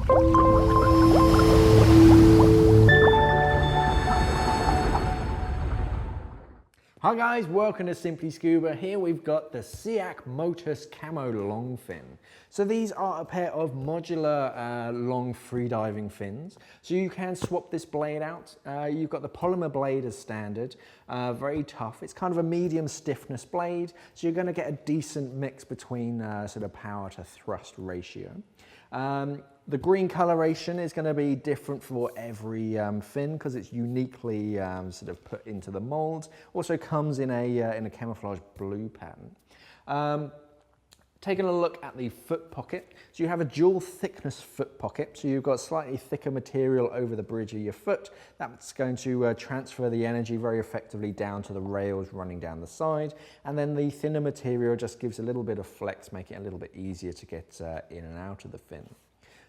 Hi guys, welcome to Simply Scuba. Here we've got the Seac Motus Camo long fin. So these are a pair of modular long freediving fins. So you can swap this blade out. You've got the polymer blade as standard, very tough. It's kind of a medium stiffness blade, so you're going to get a decent mix between sort of power to thrust ratio. The green coloration is going to be different for every fin because it's uniquely sort of put into the mold. Also comes in a camouflage blue pattern. Taking a look at the foot pocket, so you have a dual thickness foot pocket, so you've got slightly thicker material over the bridge of your foot. That's going to transfer the energy very effectively down to the rails running down the side, and then the thinner material just gives a little bit of flex, making it a little bit easier to get in and out of the fin.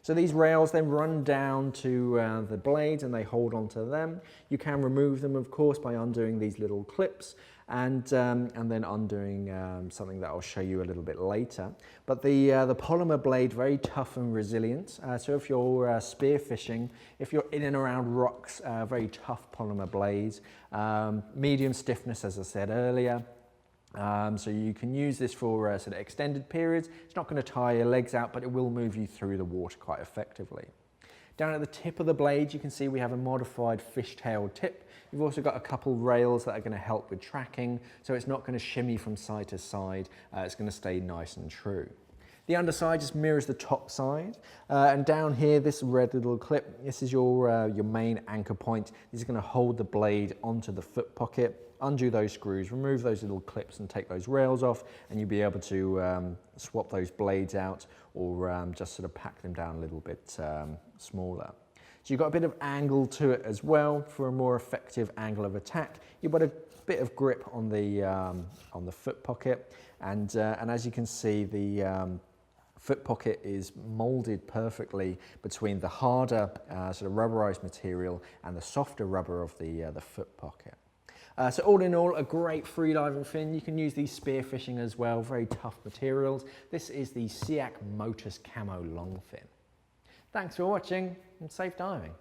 So these rails then run down to the blades and they hold onto them. You can remove them, of course, by undoing these little clips and then undoing something that I'll show you a little bit later. But the polymer blade, very tough and resilient. So if you're spearfishing, if you're in and around rocks, very tough polymer blades. Medium stiffness, as I said earlier. So you can use this for sort of extended periods. It's not going to tire your legs out, but it will move you through the water quite effectively. Down at the tip of the blade, you can see we have a modified fishtail tip. You've also got a couple rails that are going to help with tracking, so it's not going to shimmy from side to side. It's going to stay nice and true. The underside just mirrors the top side, and down here, this red little clip, this is your main anchor point. This is going to hold the blade onto the foot pocket. Undo those screws, remove those little clips and take those rails off, and you'll be able to swap those blades out or just sort of pack them down a little bit smaller. So you've got a bit of angle to it as well for a more effective angle of attack. You've got a bit of grip on the foot pocket, and as you can see, the foot pocket is molded perfectly between the harder sort of rubberized material and the softer rubber of the foot pocket. So all in all, a great freediving fin. You can use these spearfishing as well, very tough materials. This is the Seac Motus Camo long fin. Thanks for watching and safe diving.